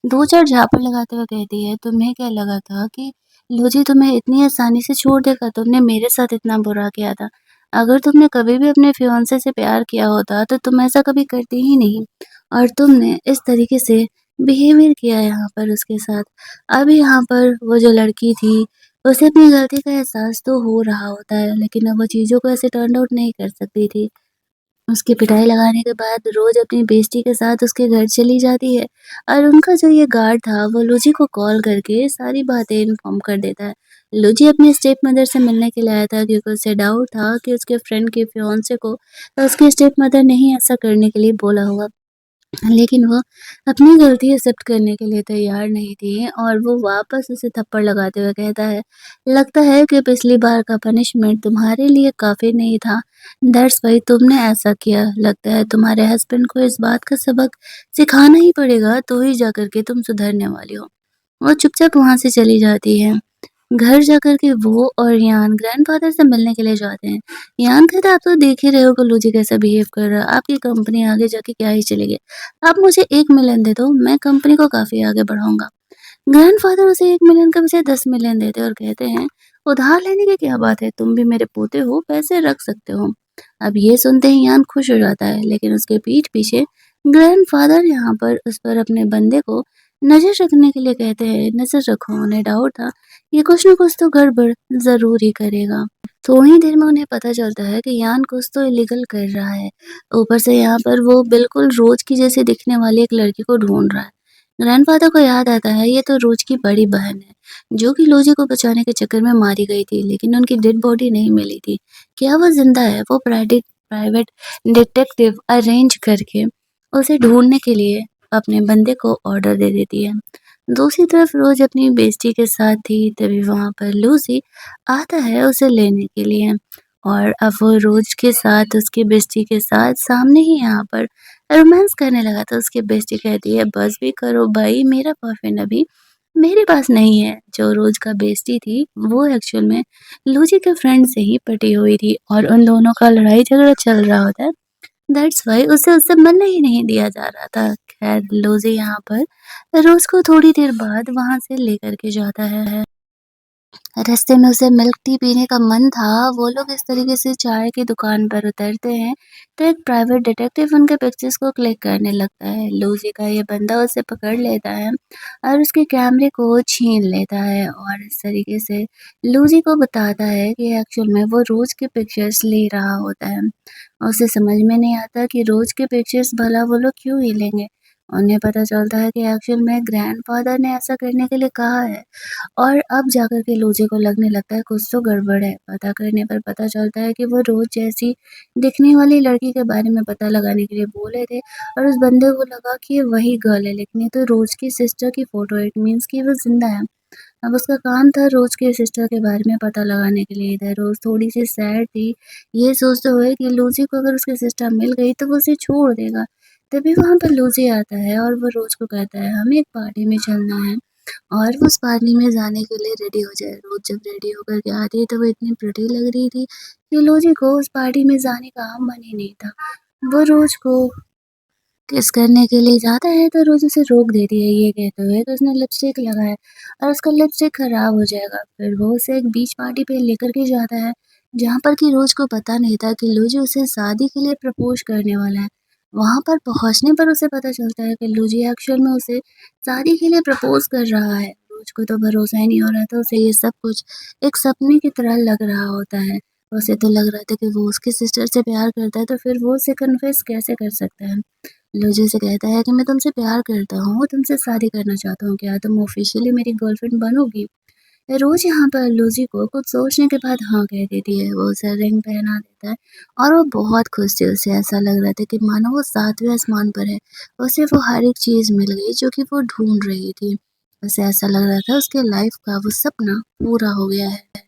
2-4 झापड़ लगाते हुए कहती है, तुम्हें क्या लगा था कि लूजी तुम्हें इतनी आसानी से छोड़ देगा? तुमने मेरे साथ इतना बुरा किया था। अगर तुमने कभी भी अपने फियांसे से प्यार किया होता, तो तुम ऐसा कभी करती ही नहीं और तुमने इस तरीके से बिहेवियर किया यहाँ पर उसके साथ। अब यहाँ पर वो जो लड़की थी, उसे अपनी गलती का एहसास तो हो रहा होता है, लेकिन अब वो चीज़ों को ऐसे टर्न आउट नहीं कर सकती थी। उसकी पिटाई लगाने के बाद रोज़ अपनी बेस्टी के साथ उसके घर चली जाती है और उनका जो ये गार्ड था वो लूजी को कॉल करके सारी बातें इन्फॉर्म कर देता है। लूजी अपनी स्टेप मदर से मिलने के लिए आया था क्योंकि उसे डाउट था कि उसके फ्रेंड के फियांसे को उसकी स्टेप मदर ने ही ऐसा करने के लिए बोला होगा। लेकिन वो अपनी गलती एक्सेप्ट करने के लिए तैयार नहीं थी और वो वापस उसे थप्पड़ लगाते हुए कहता है, लगता है कि पिछली बार का पनिशमेंट तुम्हारे लिए काफ़ी नहीं था। दैट्स व्हाई तुमने ऐसा किया। लगता है तुम्हारे हस्बैंड को इस बात का सबक सिखाना ही पड़ेगा तो ही जाकर के तुम सुधरने वाली हो। वो चुपचाप वहाँ से चली जाती है। घर जाकर के वो और यान ग्रैंडफ़ादर से मिलने के लिए जाते हैं। यान कहता है, "आप तो देख ही रहे हो कि लूजी कैसा बिहेव कर रहा है। आपकी कंपनी आगे जाके क्या ही चलेगी। आप मुझे 1 मिलियन दे दो, मैं कंपनी को काफ़ी आगे बढ़ाऊँगा।" ग्रैंडफ़ादर उसे 1 मिलियन के बजाय 10 मिलियन देते हैं और कहते हैं, "उधार लेने की क्या बात है? तुम भी मेरे पोते हो, पैसे रख सकते हो।" अब ये सुनते ही यान खुश हो जाता है, लेकिन उसके पीठ पीछे ग्रैंडफ़ादर यहाँ पर उस पर अपने बंदे को नज़र रखने के लिए कहते हैं, "नज़र रखो।" उन्हें डाउट था ये कुछ न कुछ तो गड़बड़ ज़रूर ही करेगा। थोड़ी देर में उन्हें पता चलता है कि यान कुछ तो इलीगल कर रहा है। ऊपर से यहाँ पर वो बिल्कुल रोज़ की जैसी दिखने वाली एक लड़की को ढूँढ रहा है। ग्रैंडफ़ादर को याद आता है ये तो रोज़ की बड़ी बहन है, जो कि लूजी को बचाने के चक्कर में मारी गई थी, लेकिन उनकी डेड बॉडी नहीं मिली थी। क्या वो ज़िंदा है? वो प्राइवेट डिटेक्टिव अरेंज करके उसे ढूँढने के लिए अपने बंदे को ऑर्डर दे देती है। दूसरी तरफ रोज अपनी बेस्टी के साथ थी तभी वहां पर लूसी आता है उसे लेने के लिए और अब वो रोज के साथ उसकी बेस्टी के साथ सामने ही यहाँ पर रोमांस करने लगा था। उसकी बेस्टी कहती है बस भी करो भाई, मेरा बॉयफ्रेंड अभी मेरे पास नहीं है। जो रोज का बेस्टी थी वो एक्चुअल में लूसी के फ्रेंड से ही पटी हुई थी और उन दोनों का लड़ाई झगड़ा चल रहा होता है। दैट्स व्हाई उसे उससे मिलने ही नहीं दिया जा रहा था। खैर लूज़ी यहाँ पर रोज़ को थोड़ी देर बाद वहाँ से लेकर के जाता है। रास्ते में उसे मिल्क टी पीने का मन था। वो लोग इस तरीके से चाय की दुकान पर उतरते हैं, तो एक प्राइवेट डिटेक्टिव उनके पिक्चर्स को क्लिक करने लगता है। लूसी का ये बंदा उसे पकड़ लेता है और उसके कैमरे को छीन लेता है और इस तरीके से लूसी को बताता है कि एक्चुअल में वो रोज़ के पिक्चर्स ले रहा होता है। उसे समझ में नहीं आता कि रोज़ के पिक्चर्स भला वो लोग क्यों ही लेंगे। उन्हें पता चलता है कि एक्चुअल में ग्रैंडफ़ादर ने ऐसा करने के लिए कहा है। और अब जाकर के लूज़ी को लगने लगता है कुछ तो गड़बड़ है। पता करने पर पता चलता है कि वो रोज़ जैसी दिखने वाली लड़की के बारे में पता लगाने के लिए बोले थे और उस बंदे को लगा कि ये वही गर्ल है, लेकिन ये तो रोज़ की सिस्टर की फ़ोटो है, इट मीन्स कि वो ज़िंदा है। अब उसका काम था रोज़ की सिस्टर के बारे में पता लगाने के लिए। इधर रोज़ थोड़ी-सी सैड थी, ये सोचते हुए कि लूज़ी को अगर उसकी सिस्टर मिल गई तो वो उसे छोड़ देगा। तभी वहाँ पर लूज़ी आता है और वो रोज़ को कहता है हमें एक पार्टी में चलना है। और वो उस पार्टी में जाने के लिए रेडी हो जाए। रोज़ जब रेडी होकर के आती है तो वो इतनी प्रिटी लग रही थी कि लूजी को उस पार्टी में जाने का मन ही नहीं था। वो रोज़ को किस करने के लिए जाता है तो रोज़ उसे रोक देती है ये कहते हुए कि उसने लिपस्टिक लगाया और उसका लिपस्टिक खराब हो जाएगा। फिर वो उसे एक बीच पार्टी पे लेकर के जाता है, जहाँ पर कि रोज़ को पता नहीं था कि लूजी उसे शादी के लिए प्रपोज़ करने वाला है। वहाँ पर पहुँचने पर उसे पता चलता है कि लूजी एक्चुअल में उसे शादी के लिए प्रपोज़ कर रहा है। रोज़ को तो भरोसा ही नहीं हो रहा था, उसे ये सब कुछ एक सपने की तरह लग रहा होता है। उसे तो लग रहा था कि वो उसकी सिस्टर से प्यार करता है तो फिर वो उसे कन्फेस कैसे कर सकता है। लूजी से कहता है कि मैं तुमसे प्यार करता हूँ, तुमसे शादी करना चाहता हूँ, क्या तुम ऑफ़िशियली मेरी गर्लफ्रेंड बनोगी? रोज़ यहाँ पर लूजी को कुछ सोचने के बाद हाँ कह देती है, वो उसे रिंग पहना देता है और वो बहुत खुश थी, उसे ऐसा लग रहा था कि मानो वो 7वें आसमान पर है। उसे वो हर एक चीज़ मिल गई जो कि वो ढूँढ रही थी। उसे ऐसा लग रहा था उसके लाइफ़ का वो सपना पूरा हो गया है।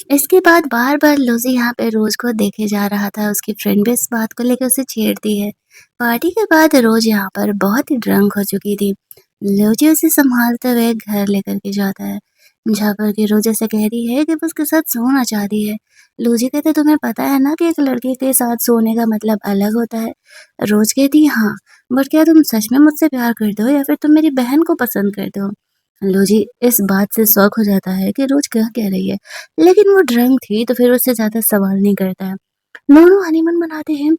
इसके बाद बार-बार लूज़ी यहाँ पे रोज़ को देखे जा रहा था, उसकी फ्रेंड भी इस बात को लेकर उसे छेड़ती है। पार्टी के बाद रोज़ यहाँ पर बहुत ही ड्रंक हो चुकी थी। लूज़ी उसे सँभालते हुए घर लेकर के जाता है, जहाँ पर कि रोज़ उसे कह रही है कि वो उसके साथ सोना चाहती है। लूज़ी कहते तुम्हें पता है ना कि एक लड़के के साथ सोने का मतलब अलग होता है? रोज़ कहती हाँ, बट क्या तुम सच में मुझसे प्यार करते हो या फिर तुम मेरी बहन को पसंद करते हो? लूजी इस बात से शॉक हो जाता है कि रोज़ क्या कह रही है, लेकिन वो ड्रंक थी तो फिर उससे ज़्यादा सवाल नहीं करता है। दोनों हनीमून मनाते हैं।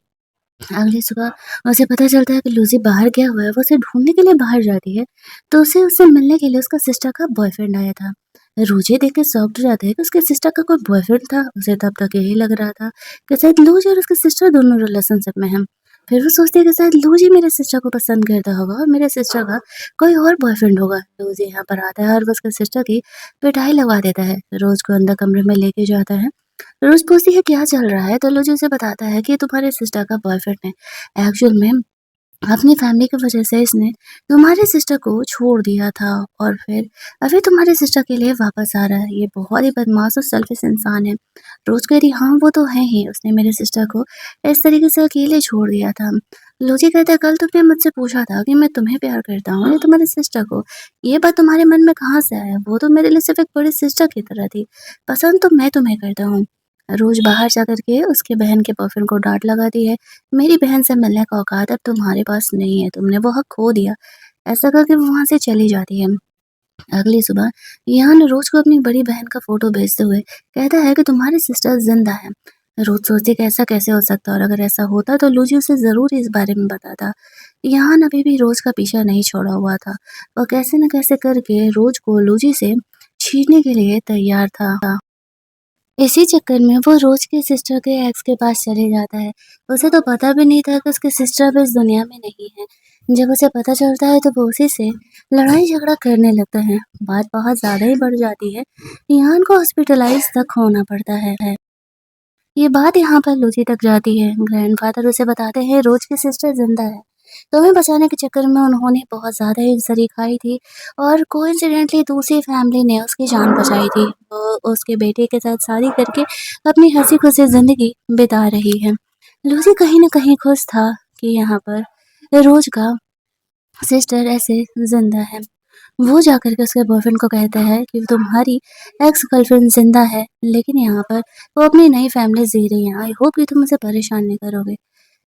अगली सुबह उसे पता चलता है कि लूजी बाहर गया हुआ है, वो उसे ढूँढने के लिए बाहर जाती है, तो उसे उससे मिलने के लिए उसका सिस्टर का बॉयफ्रेंड आया था। रोज ये देख के शॉक्ड हो जाता है कि उसके सिस्टर का कोई बॉयफ्रेंड था। उसे तब तक यही लग रहा था कि शायद लूजी और उसकी सिस्टर दोनों रिलेशनशिप में हैं। फिर वो सोचती है कि शायद लूजी मेरे सिस्टर को पसंद करता होगा और मेरे सिस्टर का कोई और बॉयफ्रेंड होगा। लूजी यहाँ पर आता है और वो उसके सिस्टर की पिटाई लगवा देता है। रोज को अंदर कमरे में लेके जाता है। रोज पूछती है क्या चल रहा है, तो लूजी उसे बताता है कि ये तुम्हारे सिस्टर का बॉयफ्रेंड है। एक्चुअल में अपनी फैमिली की वजह से इसने तुम्हारे सिस्टर को छोड़ दिया था और फिर अभी तुम्हारे सिस्टर के लिए वापस आ रहा है। ये बहुत ही बदमाश और सेल्फिश इंसान है। रोज कह रही हाँ वो तो है ही, उसने मेरे सिस्टर को इस तरीके से अकेले छोड़ दिया था। लोजी कहता है कल तुमने मुझसे पूछा था कि मैं तुम्हें प्यार करता हूँ या तुम्हारे सिस्टर को। ये बात तुम्हारे मन में कहाँ से आया? वो तो मेरे लिए सिर्फ एक बड़ी सिस्टर की तरह थी। पसंद तो मैं तुम्हें करता हूँ। रोज बाहर जाकर के उसके बहन के बॉयफ्रेंड को डांट लगाती है। मेरी बहन से मिलने का औकात अब तुम्हारे पास नहीं है, तुमने वो हक खो दिया। ऐसा करके वो वहाँ से चली जाती है। अगली सुबह यान रोज को अपनी बड़ी बहन का फोटो भेजते हुए कहता है कि तुम्हारी सिस्टर जिंदा है। रोज सोचती कि ऐसा कैसे हो सकता, और अगर ऐसा होता तो लूजी उसे जरूर इस बारे में बताता। यान अभी भी रोज का पीछा नहीं छोड़ा हुआ था। वह कैसे न कैसे करके रोज को लूजी से छीनने के लिए तैयार था। इसी चक्कर में वो रोज के सिस्टर के एक्स के पास चले जाता है। उसे तो पता भी नहीं था कि उसकी सिस्टर अब इस दुनिया में नहीं है। जब उसे पता चलता है तो वो उसी से लड़ाई झगड़ा करने लगता है। बात बहुत ज्यादा ही बढ़ जाती है। यान को हॉस्पिटलाइज तक होना पड़ता है। ये बात यहाँ पर लूसी तक जाती है। ग्रैंडफादर उसे बताते हैं रोज की सिस्टर जिंदा है। तुम्हें बचाने के चक्कर में उन्होंने बहुत ज्यादा ही सरी खाई थी और कोइंसिडेंटली दूसरी फैमिली ने उसकी जान बचाई थी। वो उसके बेटे के साथ शादी करके अपनी हंसी खुशी जिंदगी बिता रही है। लूसी कहीं ना कहीं खुश था कि यहाँ पर रोज का सिस्टर ऐसे जिंदा है। वो जाकर के उसके बॉयफ्रेंड को कहता है कि तुम्हारी एक्स गर्लफ्रेंड जिंदा है, लेकिन यहाँ पर वो अपनी नई फैमिली जी रही है। आई होप कि तुम उसे परेशान नहीं करोगे।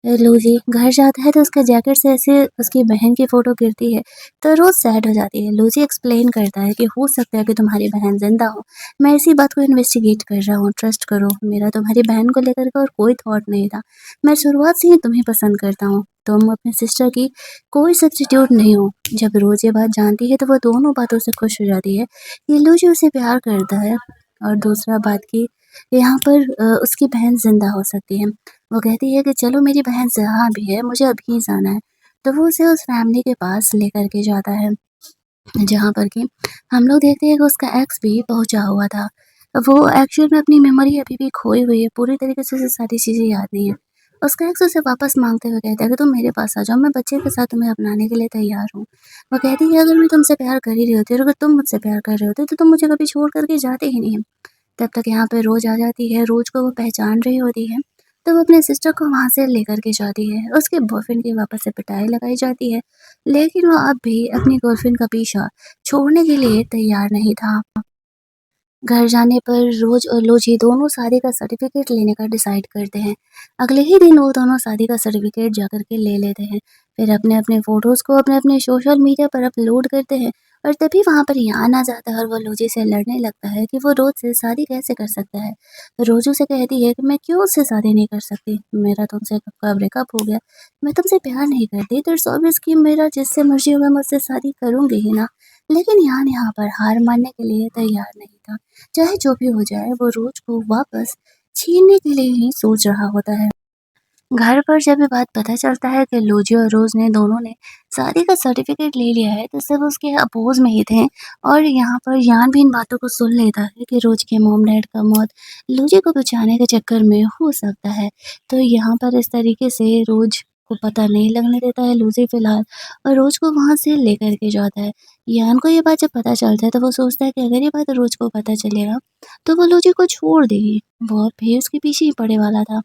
लूजी घर जाता है तो उसके जैकेट से ऐसे उसकी बहन की फोटो गिरती है तो रोज सैड हो जाती है। लूजी एक्सप्लेन करता है कि हो सकता है कि तुम्हारी बहन जिंदा हो। मैं इसी बात को इन्वेस्टिगेट कर रहा हूँ, ट्रस्ट करो। मेरा तुम्हारी बहन को लेकर के और कोई थॉट नहीं था। मैं शुरुआत से ही तुम्हें पसंद करता हूँ। तुम अपनी सिस्टर की कोई सब्स्टिट्यूट नहीं हो। जब रोज ये बात जानती है तो वो दोनों बातों से खुश हो जाती है। ये लूजी उसे प्यार करता है और दूसरा बात की यहाँ पर उसकी बहन जिंदा हो सकती है। वो कहती है कि चलो मेरी बहन जहाँ भी है मुझे अभी जाना है। तो वो उसे उस फैमिली के पास लेकर के जाता है जहाँ पर कि हम लोग देखते हैं कि उसका एक्स भी पहुंचा हुआ था। वो एक्चुअल में अपनी मेमोरी अभी भी खोई हुई है, पूरी तरीके से उसे सारी चीज़ें याद नहीं है। उसका एक्स उसे वापस मांगते हुए कहता है कि तुम मेरे पास आ जाओ, मैं बच्चे के साथ तुम्हें अपनाने के लिए तैयार हूँ। वो कहती है अगर मैं तुमसे प्यार कर ही रही होती और अगर तुम मुझसे प्यार कर रहे होते तो तुम मुझे कभी छोड़ करके जाते ही नहीं। तब तक यहाँ पे रोज आ जाती है। रोज को वो पहचान रही होती है तो वो अपने सिस्टर को वहाँ से लेकर के जाती है। उसके बॉयफ्रेंड की वापस से पिटाई लगाई जाती है, लेकिन वो अब भी अपनी गर्लफ्रेंड का पीछा छोड़ने के लिए तैयार नहीं था। घर जाने पर रोज और लोजी दोनों शादी का सर्टिफिकेट लेने का डिसाइड करते हैं। अगले ही दिन वो दोनों शादी का सर्टिफिकेट जाकर के ले लेते हैं। फिर अपने अपने फोटोज को अपने अपने सोशल मीडिया पर अपलोड करते हैं। और तभी वहां पर यान आ जाता है और वो लोजी से लड़ने लगता है कि वो रोज से शादी कैसे कर सकता है। रोजू से कहती है कि मैं क्यों उससे शादी नहीं कर सकती, मेरा तुमसे कब का ब्रेकअप हो गया। मैं तुमसे प्यार नहीं करती तो इट्स ऑब्वियस कि मेरा जिससे मर्जी होगा मैं उससे शादी करूंगी ही ना। लेकिन यान यहाँ पर हार मानने के लिए तैयार नहीं था। चाहे जो भी हो जाए वो रोज को वापस छीनने के लिए ही सोच रहा होता है। घर पर जब ये बात पता चलता है कि लोजी और रोज ने दोनों ने शादी का सर्टिफिकेट ले लिया है तो सब उसके अपोज में ही थे। और यहाँ पर यान भी इन बातों को सुन लेता है कि रोज के मॉम डैड का मौत लोजी को बचाने के चक्कर में हो सकता है। तो यहाँ पर इस तरीके से रोज को पता नहीं लगने देता है लूजी फिलहाल, और रोज को वहां से लेकर के जाता है। यान को ये बात जब पता चलता है तो वो सोचता है कि अगर ये बात रोज को पता चलेगा तो वो लूजी को छोड़ देगी। वो अब भी उसके पीछे ही पड़े वाला था।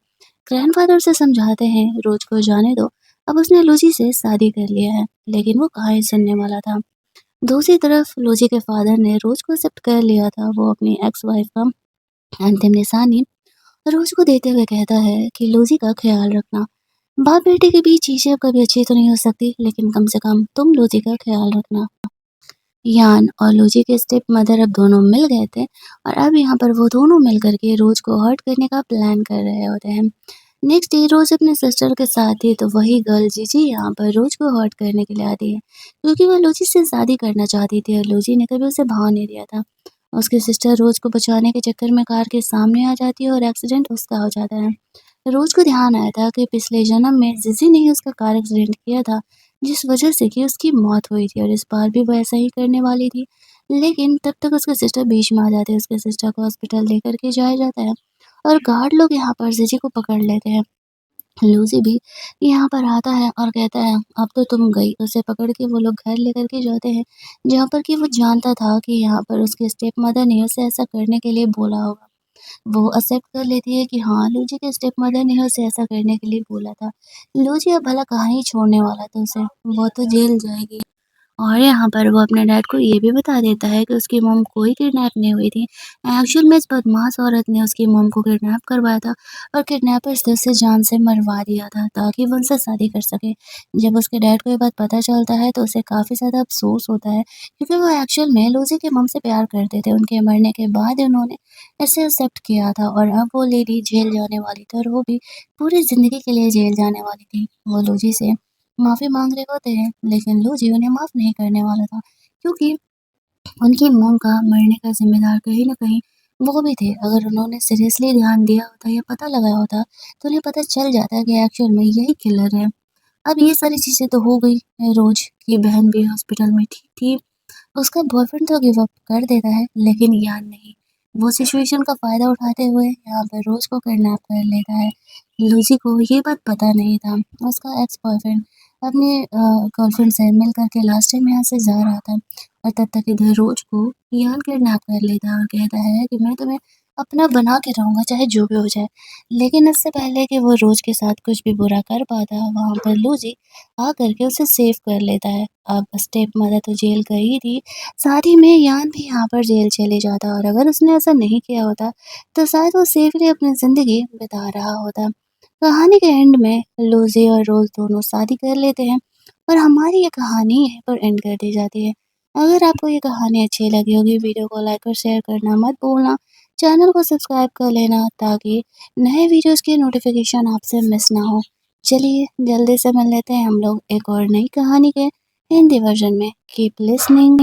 ग्रैंडफादर उसे समझाते हैं रोज को जाने दो, अब उसने लूजी से शादी कर लिया है। लेकिन वो कहाँ ही सुनने वाला था। दूसरी तरफ लूजी के फादर ने रोज को एक्सेप्ट कर लिया था। वो अपनी एक्स वाइफ का अंतिम निशानी रोज को देते हुए कहता है कि लूजी का ख्याल रखना। बाप बेटे के बीच चीजें कभी अच्छी तो नहीं हो सकती, लेकिन कम से कम तुम लूजी का ख्याल रखना। यान और लूजी के स्टेप मदर अब दोनों मिल गए थे और अब यहाँ पर वो दोनों मिल करके रोज को हर्ट करने का प्लान कर रहे होते हैं। नेक्स्ट डे रोज अपने सिस्टर के साथ थी तो वही गर्ल जीजी यहाँ पर रोज को हर्ट करने के लिए आती है, क्योंकि वो लूजी से शादी करना चाहती थी और लूजी ने कभी उसे भाव नहीं दिया था। उसकी सिस्टर रोज़ को बचाने के चक्कर में कार के सामने आ जाती है और एक्सीडेंट उसका हो जाता है। रोज़ को ध्यान आया था कि पिछले जन्म में जिज़ी ने ही उसका कार एक्सीडेंट किया था, जिस वजह से कि उसकी मौत हुई थी और इस बार भी वो ऐसा ही करने वाली थी। लेकिन तब तक उसके सिस्टर बीच में आ जाते हैं, उसके सिस्टर को हॉस्पिटल लेकर के जाया जाता है और गार्ड लोग यहाँ पर जिजी को पकड़ लेते हैं। लूसी भी यहाँ पर आता है और कहता है, अब तो तुम गई। उसे पकड़ के वो लोग घर लेकर के जाते हैं, जहाँ पर कि वो जानता था कि यहाँ पर उसके स्टेप मदर ने उसे ऐसा करने के लिए बोला होगा। वो एक्सेप्ट कर लेती है कि हाँ, लूजी के स्टेप मदर ने उसे ऐसा करने के लिए बोला था। लूजी अब भला कहाँ ही छोड़ने वाला था उसे, वो तो जेल जाएगी। और यहाँ पर वो अपने डैड को ये भी बता देता है कि उसकी मॉम कोई किडनैप नहीं हुई थी। एक्चुअल में इस बदमाश औरत ने उसकी मॉम को किडनैप करवाया था और किडनैपर्स ने उसे जान से मरवा दिया था ताकि वो उनसे शादी कर सके। जब उसके डैड को ये बात पता चलता है तो उसे काफ़ी ज़्यादा अफ़सोस होता है, क्योंकि वो एक्चुअल में लूसी की मॉम से प्यार करते थे। उनके मरने के बाद उन्होंने इसे एक्सेप्ट किया था और अब वो लेडी जेल जाने वाली थी और वो भी पूरी ज़िंदगी के लिए जेल जाने वाली थी। वो लूजी से माफ़ी माँग रहे होते हैं, लेकिन लूजी उन्हें माफ़ नहीं करने वाला था, क्योंकि उनकी मॉम का मरने का ज़िम्मेदार कहीं न कहीं वो भी थे। अगर उन्होंने सीरियसली ध्यान दिया होता या पता लगाया होता, तो उन्हें पता चल जाता कि एक्चुअल में यही किलर है। अब ये सारी चीज़ें तो हो गई, रोज़ की बहन भी हॉस्पिटल में ठीक थी। उसका बॉयफ्रेंड तो गिव अप कर देता है, लेकिन यान नहीं। वो सिचुएशन का फ़ायदा उठाते हुए यहाँ पर रोज़ को किडनैप कर लेता है। लूसी को ये बात पता नहीं था। उसका एक्स बॉयफ्रेंड अपने गर्लफ्रेंड से मिल कर के लास्ट टाइम यहाँ से जा रहा था और तब तक इधर रोज़ को यान किडनैप कर लेता है और कहता है कि मैं तुम्हें अपना बना के रहूँगा, चाहे जो भी हो जाए। लेकिन इससे पहले कि वो रोज़ के साथ कुछ भी बुरा कर पाता, वहाँ पर लूसी आकर के उसे सेव कर लेता है। अब स्टेप मदर तो जेल गई थी, साथ ही में यान भी यहाँ पर जेल चले जाता और अगर उसने ऐसा नहीं किया होता, तो शायद वो सेफली अपनी ज़िंदगी बिता रहा होता। कहानी के एंड में लूसी और रोज़ दोनों शादी कर लेते हैं और हमारी ये कहानी यहीं पर एंड कर दी जाती है। अगर आपको ये कहानी अच्छी लगी होगी, वीडियो को लाइक और शेयर करना मत भूलना। चैनल को सब्सक्राइब कर लेना ताकि नए वीडियोज़ की नोटिफ़िकेशन आपसे मिस ना हो। चलिए जल्दी से मिल लेते हैं हम लोग एक और नई कहानी के हिंदी वर्जन में। Keep listening.